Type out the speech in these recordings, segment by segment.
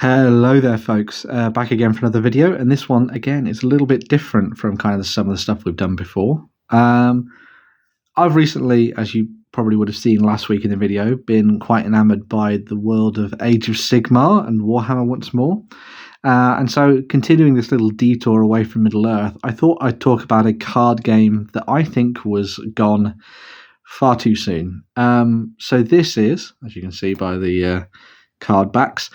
Hello there, folks. Back again for another video, and this one again is a little bit different from kind of some of the stuff we've done before. I've recently, as you probably would have seen last week in the video, been quite enamored by the world of Age of Sigmar and Warhammer once more. And so, continuing this little detour away from Middle Earth, I thought I'd talk about a card game that I think was gone far too soon. So this is, as you can see by the card backs,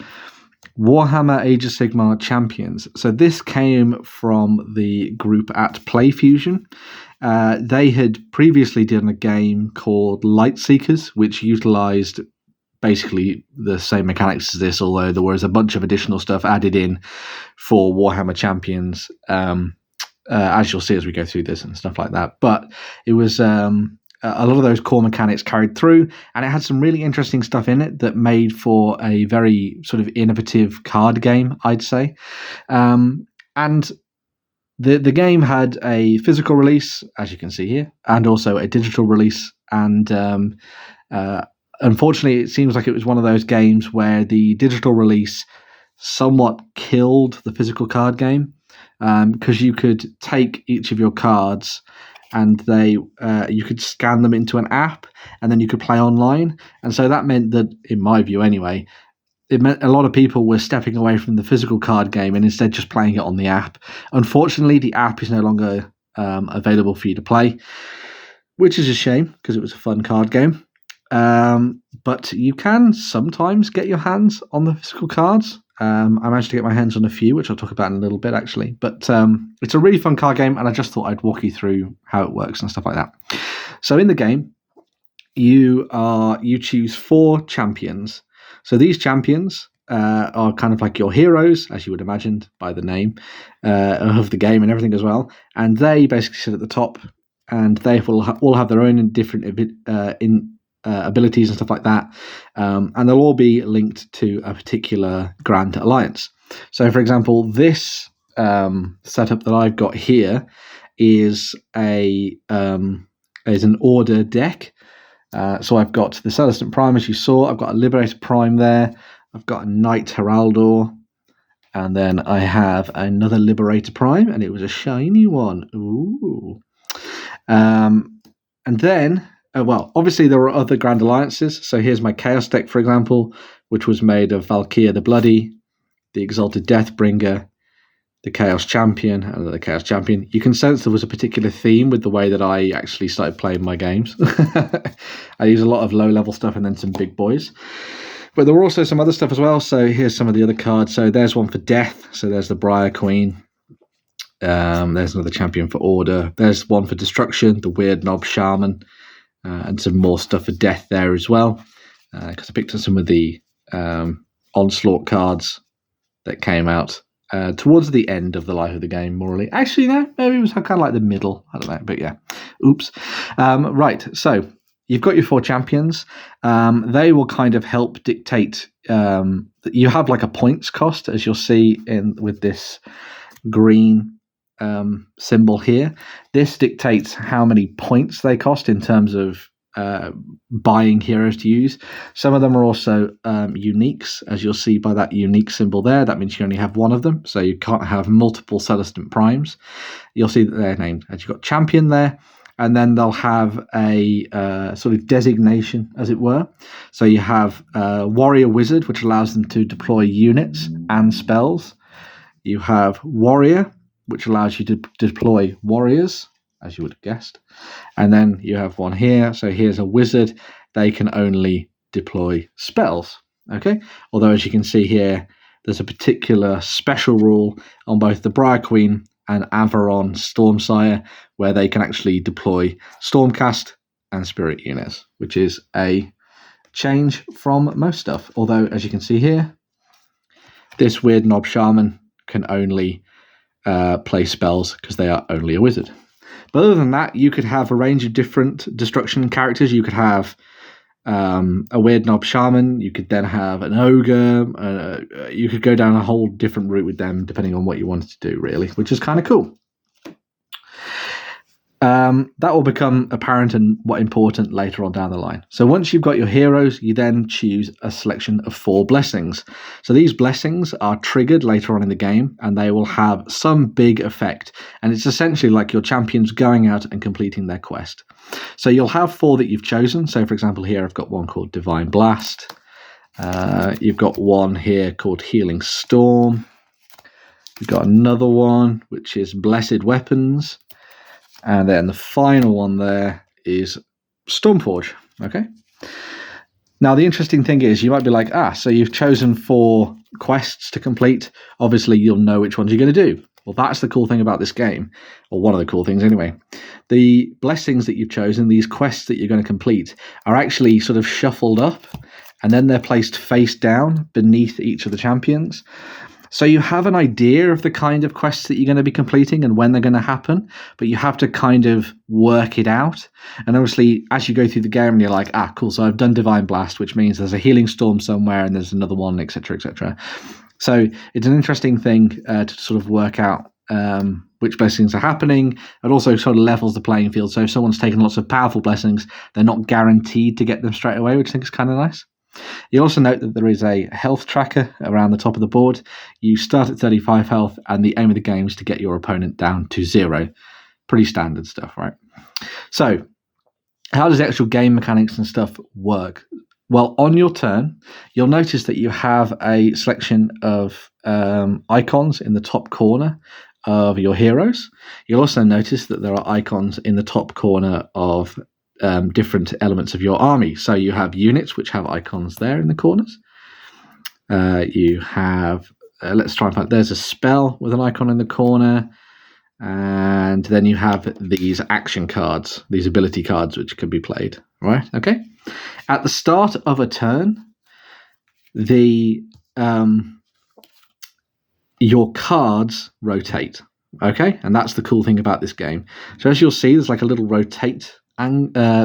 Warhammer Age of Sigmar Champions. So this came from the group at PlayFusion. They had previously done a game called Lightseekers, which utilized basically the same mechanics as this, although there was a bunch of additional stuff added in for Warhammer Champions, as you'll see as we go through this and stuff like that. But it was a lot of those core mechanics carried through, and it had some really interesting stuff in it that made for a very sort of innovative card game, I'd say. And the game had a physical release, as you can see here, and also a digital release. And unfortunately, it seems like it was one of those games where the digital release somewhat killed the physical card game, because you could take each of your cards and you could scan them into an app, and then you could play online. And so that meant that, in my view anyway, it meant a lot of people were stepping away from the physical card game and instead just playing it on the app. Unfortunately, the app is no longer available for you to play, which is a shame because it was a fun card game. But you can sometimes get your hands on the physical cards. I managed to get my hands on a few, which I'll talk about in a little bit, actually. But it's a really fun card game, and I just thought I'd walk you through how it works and stuff like that. So in the game, you choose 4 champions. So these champions are kind of like your heroes, as you would imagine by the name of the game and everything as well. And they basically sit at the top, and they will all have their own different abilities and stuff like that, and they'll all be linked to a particular Grand Alliance. So, for example, this setup that I've got here is an order deck. So I've got the Celestant Prime, as you saw. I've got a Liberator Prime there. I've got a Knight Heraldor, and then I have another Liberator Prime, and it was a shiny one. Ooh. And then, well, obviously there are other Grand Alliances. So here's my Chaos deck, for example, which was made of Valkyria the Bloody, the Exalted Deathbringer, the Chaos Champion, and the Chaos Champion. You can sense there was a particular theme with the way that I actually started playing my games. I use a lot of low-level stuff and then some big boys. But there were also some other stuff as well. So here's some of the other cards. So there's one for Death. So there's the Briar Queen. There's another champion for Order. There's one for Destruction, the Weird Knob Shaman. And some more stuff for Death there as well, because I picked up some of the Onslaught cards that came out towards the end of the life of the game, more or less. Actually, no, maybe it was kind of like the middle. I don't know, but yeah. Oops. Right, so you've got your 4 champions. They will kind of help dictate. You have like a points cost, as you'll see with this green symbol here. This dictates how many points they cost in terms of buying heroes to use. Some of them are also uniques, as you'll see by that unique symbol there. That means you only have one of them, so you can't have multiple Celestant Primes. You'll see that they're named, as you've got champion there, and then they'll have a sort of designation, as it were. So you have Warrior Wizard, which allows them to deploy units and spells. You have Warrior, which allows you to deploy warriors, as you would have guessed. And then you have one here. So here's a wizard. They can only deploy spells. Okay? Although, as you can see here, there's a particular special rule on both the Briar Queen and Acheron Stormsire, where they can actually deploy Stormcast and Spirit units, which is a change from most stuff. Although, as you can see here, this Weird Knob Shaman can only play spells because they are only a wizard. But other than that, you could have a range of different destruction characters. You could have a Weird Knob Shaman. You could then have an ogre. You could go down a whole different route with them, depending on what you wanted to do, really, which is kind of cool. That will become apparent and what important later on down the line. So once you've got your heroes, you then choose a selection of 4 blessings. So these blessings are triggered later on in the game, and they will have some big effect. And it's essentially like your champions going out and completing their quest. So you'll have 4 that you've chosen. So for example, here I've got one called Divine Blast. You've got one here called Healing Storm. You've got another one which is Blessed Weapons. And then the final one there is Stormforge. Okay. Now, the interesting thing is you might be like, so you've chosen 4 quests to complete. Obviously, you'll know which ones you're going to do. Well, that's the cool thing about this game, or one of the cool things anyway. The blessings that you've chosen, these quests that you're going to complete, are actually sort of shuffled up, and then they're placed face down beneath each of the champions. So you have an idea of the kind of quests that you're going to be completing and when they're going to happen, but you have to kind of work it out. And obviously, as you go through the game, and you're like, cool, so I've done Divine Blast, which means there's a Healing Storm somewhere and there's another one, etc., etc. So it's an interesting thing to sort of work out which blessings are happening. It also sort of levels the playing field. So if someone's taken lots of powerful blessings, they're not guaranteed to get them straight away, which I think is kind of nice. You also note that there is a health tracker around the top of the board. You start at 35 health, and the aim of the game is to get your opponent down to 0. Pretty standard stuff, right? So, how does the actual game mechanics and stuff work? Well, on your turn, you'll notice that you have a selection of icons in the top corner of your heroes. You'll also notice that there are icons in the top corner of different elements of your army. So you have units which have icons there in the corners. You have, let's try and find, there's a spell with an icon in the corner. And then you have these action cards, these ability cards, which can be played, right? Okay. At the start of a turn, your cards rotate, okay? And that's the cool thing about this game. So as you'll see, there's like a little rotate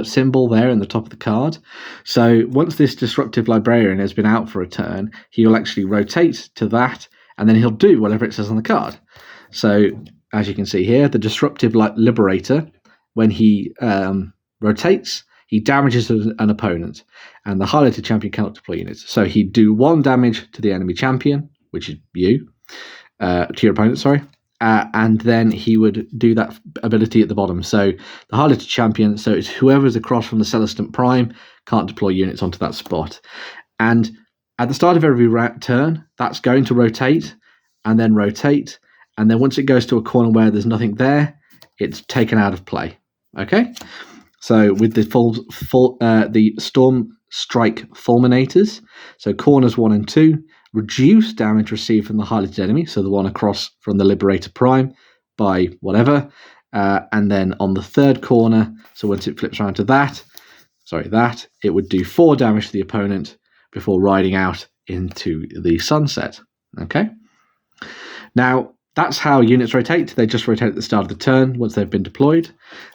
symbol there in the top of the card. So once this Disruptive Librarian has been out for a turn, he'll actually rotate to that, and then he'll do whatever it says on the card. So as you can see here, the Disruptive Liberator, when he rotates, he damages an opponent, and the highlighted champion cannot deploy units. So he'd do 1 damage to the enemy champion, which is you, to your opponent, sorry. And then he would do that ability at the bottom. So the highlighted champion, so it's whoever's across from the Celestant Prime, can't deploy units onto that spot. And at the start of every turn, that's going to rotate, and then rotate. And then once it goes to a corner where there's nothing there, it's taken out of play. Okay? So with the the Storm Strike Fulminators, so corners 1 and 2, reduce damage received from the highlighted enemy, so the one across from the Liberator Prime, by whatever. And then on the third corner, so once it flips around to that, it would do 4 damage to the opponent before riding out into the sunset. Okay? Now, that's how units rotate. They just rotate at the start of the turn once they've been deployed.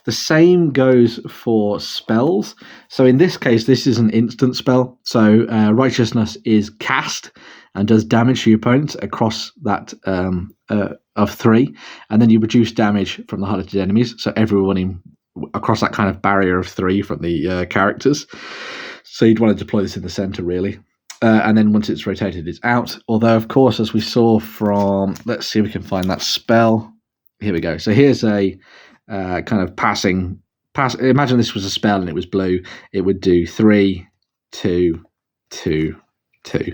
The same goes for spells. So in this case, this is an instant spell. So Righteousness is cast and does damage to your opponents across that of 3. And then you reduce damage from the highlighted enemies. So everyone across that kind of barrier of 3 from the characters. So you'd want to deploy this in the center, really. And then once it's rotated, it's out. Although, of course, as we saw from, let's see if we can find that spell. Here we go. So here's a kind of pass. Imagine this was a spell and it was blue. It would do 3, 2, 2, 2.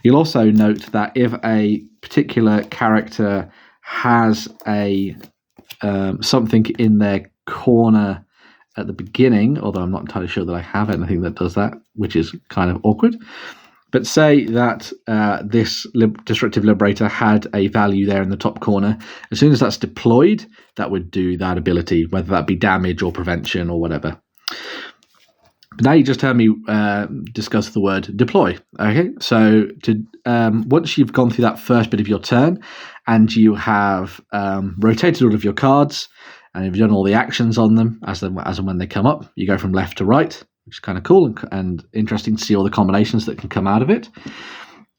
You'll also note that if a particular character has a something in their corner at the beginning, although I'm not entirely sure that I have anything that does that, which is kind of awkward. But say that this Disruptive Liberator had a value there in the top corner. As soon as that's deployed, that would do that ability, whether that be damage or prevention or whatever. But now you just heard me discuss the word deploy. Okay, so once you've gone through that first bit of your turn and you have rotated all of your cards and you've done all the actions on them as and when they come up, you go from left to right, which is kind of cool and interesting to see all the combinations that can come out of it.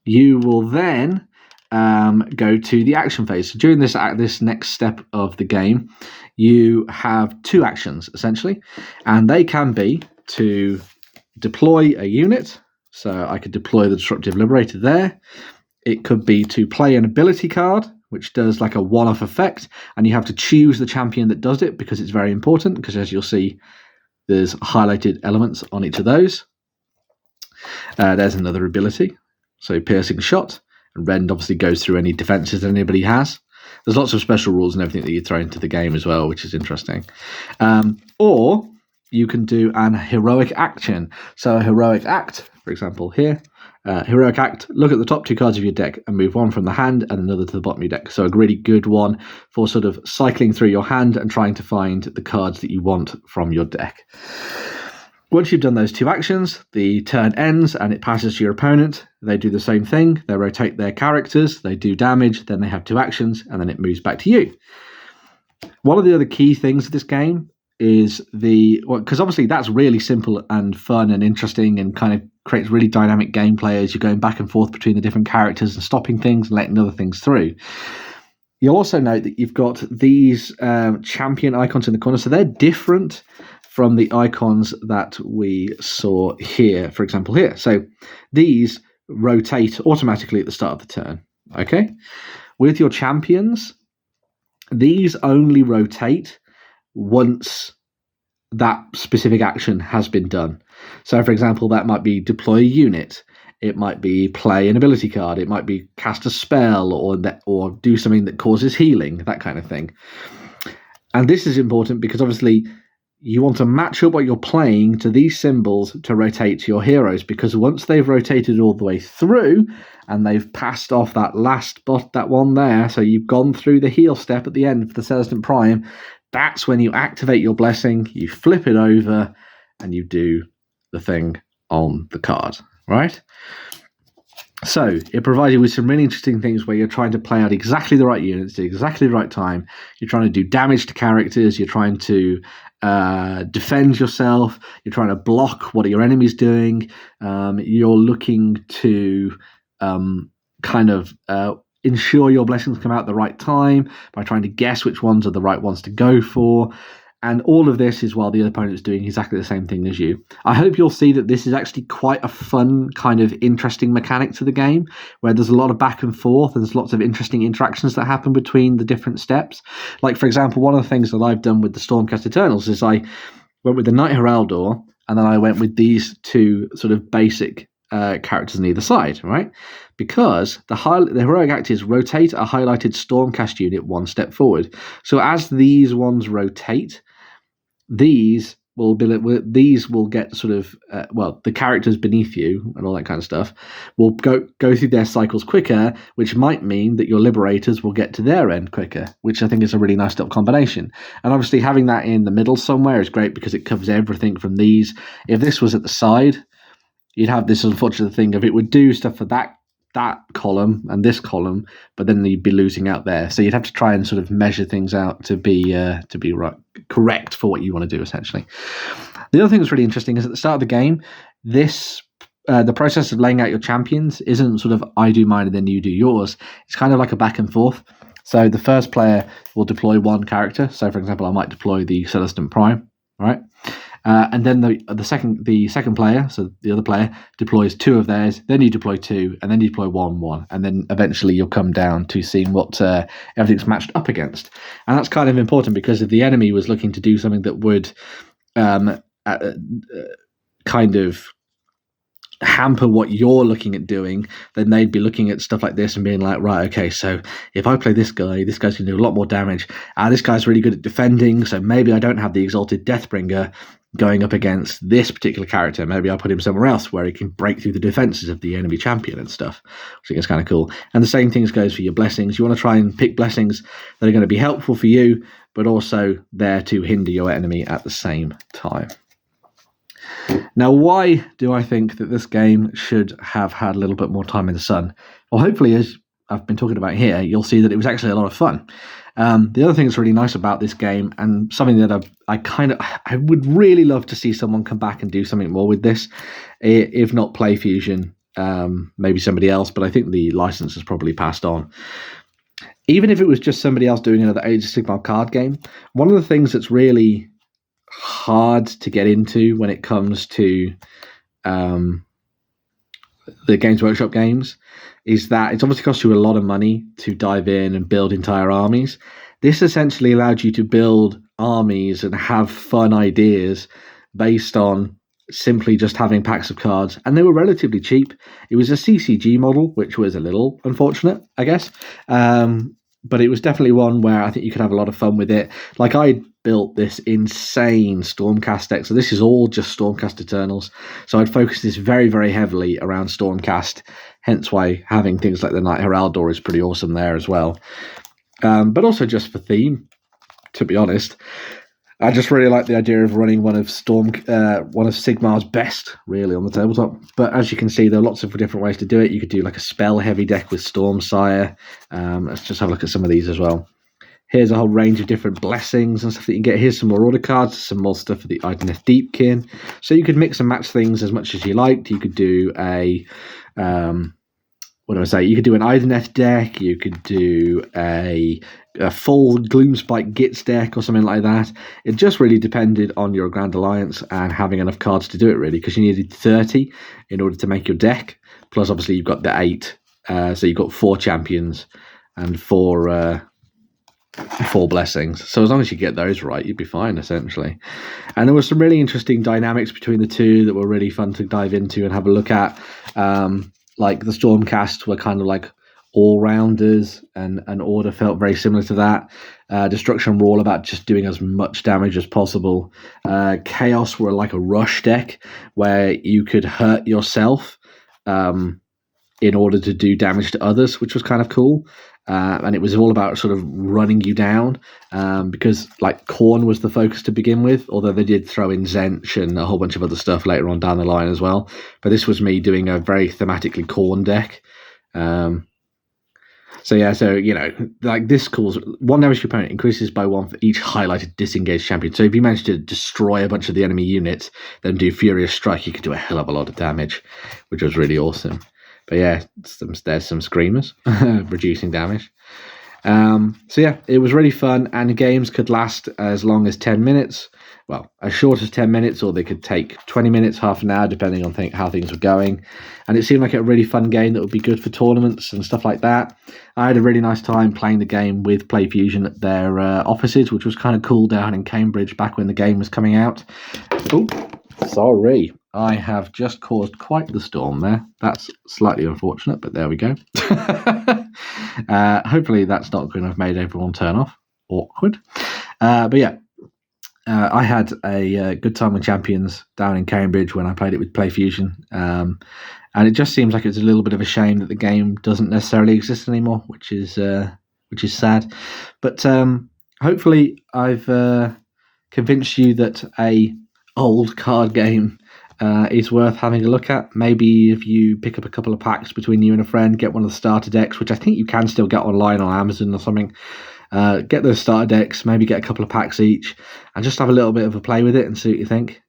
You will then go to the action phase. So during this next step of the game, you have two actions, essentially, and they can be to deploy a unit. So I could deploy the Disruptive Liberator there. It could be to play an ability card, which does like a one-off effect, and you have to choose the champion that does it because it's very important, because as you'll see, there's highlighted elements on each of those. There's another ability, so Piercing Shot, and Rend obviously goes through any defenses that anybody has. There's lots of special rules and everything that you throw into the game as well, which is interesting. Or you can do an heroic action. So a heroic act, for example, here. Heroic act, look at the top two cards of your deck and move one from the hand and another to the bottom of your deck. So a really good one for sort of cycling through your hand and trying to find the cards that you want from your deck. Once you've done those two actions, the turn ends and it passes to your opponent. They do the same thing. They rotate their characters, they do damage, then they have two actions, and then it moves back to you. One of the other key things of this game is because obviously that's really simple and fun and interesting and kind of creates really dynamic gameplay as you're going back and forth between the different characters and stopping things and letting other things through. You'll also note that you've got these champion icons in the corner, so they're different from the icons that we saw here, for example, here. So these rotate automatically at the start of the turn, okay? With your champions, these only rotate once that specific action has been done. So, for example, that might be deploy a unit. It might be play an ability card. It might be cast a spell or do something that causes healing, that kind of thing. And this is important because obviously you want to match up what you're playing to these symbols to rotate your heroes, because once they've rotated all the way through and they've passed off that that one there, so you've gone through the heal step at the end for the Celestant Prime, that's when you activate your blessing, you flip it over, and you do the thing on the card, right? So it provides you with some really interesting things where you're trying to play out exactly the right units at exactly the right time. You're trying to do damage to characters. You're trying to defend yourself. You're trying to block what your enemy's doing. You're looking to ensure your blessings come out at the right time by trying to guess which ones are the right ones to go for. And all of this is while the opponent is doing exactly the same thing as you. I hope you'll see that this is actually quite a fun, kind of interesting mechanic to the game, where there's a lot of back and forth, and there's lots of interesting interactions that happen between the different steps. Like, for example, one of the things that I've done with the Stormcast Eternals is I went with the Knight Heraldor, and then I went with these two sort of basic characters on either side, right? Because the heroic act is rotate a highlighted Stormcast unit one step forward. So as these ones rotate, these will get sort of the characters beneath you and all that kind of stuff will go through their cycles quicker, which might mean that your liberators will get to their end quicker, which I think is a really nice little combination. And obviously having that in the middle somewhere is great because it covers everything from these. If this was at the side, you'd have this unfortunate thing of it would do stuff for that column and this column, but then you'd be losing out there. So you'd have to try and sort of measure things out to be right, correct for what you want to do, essentially. The other thing that's really interesting is at the start of the game, the process of laying out your champions isn't sort of I do mine and then you do yours. It's kind of like a back and forth. So the first player will deploy one character. So, for example, I might deploy the Celestant Prime, right? And then the second player, so the other player, deploys two of theirs. Then you deploy two, and then you deploy one, and then eventually you'll come down to seeing what everything's matched up against. And that's kind of important because if the enemy was looking to do something that would kind of hamper what you're looking at doing, then they'd be looking at stuff like this and being like, right, okay, so if I play this guy's going to do a lot more damage. This guy's really good at defending, so maybe I don't have the Exalted Deathbringer going up against this particular character. Maybe I'll put him somewhere else where he can break through the defenses of the enemy champion and stuff, which I think is kind of cool. And the same thing goes for your blessings. You want to try and pick blessings that are going to be helpful for you, but also there to hinder your enemy at the same time. Now, why do I think that this game should have had a little bit more time in the sun? Well, hopefully, as I've been talking about here, you'll see that it was actually a lot of fun. The other thing that's really nice about this game, and something that I would really love to see someone come back and do something more with this, if not PlayFusion, maybe somebody else, but I think the license has probably passed on, even if it was just somebody else doing another Age of Sigmar card game, one of the things that's really hard to get into when it comes to the Games Workshop games is that it's obviously cost you a lot of money to dive in and build entire armies. This essentially allowed you to build armies and have fun ideas based on simply just having packs of cards, and they were relatively cheap. It was a CCG model, which was a little unfortunate, I guess, but it was definitely one where I think you could have a lot of fun with it. Like, I built this insane Stormcast deck, so this is all just Stormcast Eternals, so I'd focus this very, very heavily around Stormcast, hence why having things like the Knight Heraldor is pretty awesome there as well. But also just for theme, to be honest. I just really like the idea of running one of Sigmar's best, really, on the tabletop. But as you can see, there are lots of different ways to do it. You could do like a spell-heavy deck with Stormsire. Let's just have a look at some of these as well. Here's a whole range of different blessings and stuff that you can get. Here's some more order cards, some more stuff for the Idoneth Deepkin. So you could mix and match things as much as you liked. You could do a... You could do an Idoneth deck, you could do a full Gloomspike Gits deck or something like that. It just really depended on your Grand Alliance and having enough cards to do it, really, because you needed 30 in order to make your deck. Plus, obviously, you've got the 8, so you've got 4 champions and 4 blessings. So as long as you get those right, you'd be fine, essentially. And there were some really interesting dynamics between the two that were really fun to dive into and have a look at. Like the Stormcast were kind of like all-rounders, and Order felt very similar to that. Destruction were all about just doing as much damage as possible. Chaos were like a rush deck where you could hurt yourself in order to do damage to others, which was kind of cool. And it was all about sort of running you down, because like Khorne was the focus to begin with, although they did throw in Zench and a whole bunch of other stuff later on down the line as well. But this was me doing a very thematically Khorne deck. So like this calls one damage to your opponent increases by 1 for each highlighted disengaged champion. So if you manage to destroy a bunch of the enemy units, then do Furious Strike, you could do a hell of a lot of damage, which was really awesome. But yeah, there's some screamers reducing damage. So yeah, it was really fun, and the games could last as long as 10 minutes. Well, as short as 10 minutes, or they could take 20 minutes, half an hour, depending on how things were going. And it seemed like a really fun game that would be good for tournaments and stuff like that. I had a really nice time playing the game with PlayFusion at their offices, which was kind of cool down in Cambridge back when the game was coming out. Oh, sorry. I have just caused quite the storm there. That's slightly unfortunate, but there we go. Hopefully that's not going to have made everyone turn off. Awkward. But yeah, I had a good time with Champions down in Cambridge when I played it with PlayFusion. And it just seems like it's a little bit of a shame that the game doesn't necessarily exist anymore, which is sad. But hopefully I've convinced you that a old card game is worth having a look at. Maybe if you pick up a couple of packs between you and a friend, get one of the starter decks, which I think you can still get online on Amazon or something. Get those starter decks, maybe get a couple of packs each, and just have a little bit of a play with it and see what you think.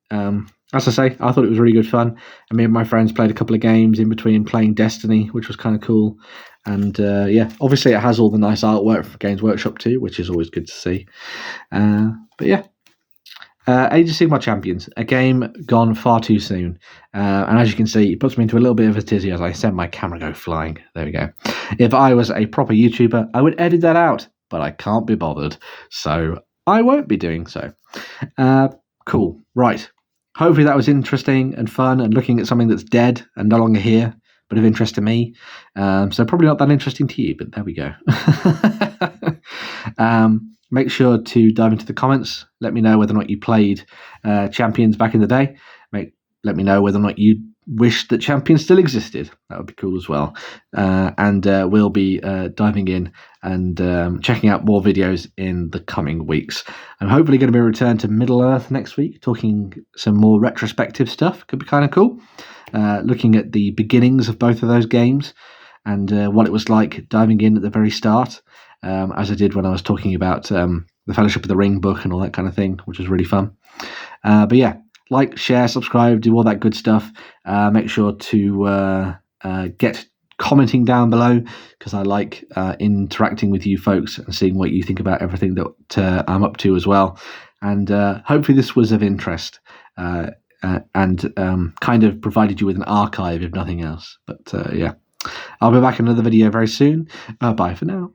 As I say, I thought it was really good fun. And me and my friends played a couple of games in between playing Destiny, which was kind of cool. And yeah, obviously it has all the nice artwork for Games Workshop too, which is always good to see. But yeah. Age of Sigmar Champions, a game gone far too soon. And as you can see, it puts me into a little bit of a tizzy as I send my camera go flying. There we go. If I was a proper YouTuber, I would edit that out, but I can't be bothered, so I won't be doing so. Cool. Right. Hopefully that was interesting and fun and looking at something that's dead and no longer here, but of interest to me. So probably not that interesting to you, but there we go. Make sure to dive into the comments. Let me know whether or not you played Champions back in the day. Let me know whether or not you wish that Champions still existed. That would be cool as well. And we'll be diving in and checking out more videos in the coming weeks. I'm hopefully going to be returned to Middle-earth next week, talking some more retrospective stuff. Could be kind of cool. Looking at the beginnings of both of those games and what it was like diving in at the very start. As I did when I was talking about the Fellowship of the Ring book and all that kind of thing, which was really fun. But yeah, like, share, subscribe, do all that good stuff. Make sure to get commenting down below, because I like interacting with you folks and seeing what you think about everything that I'm up to as well. And hopefully this was of interest and kind of provided you with an archive, if nothing else. But yeah, I'll be back in another video very soon. Bye for now.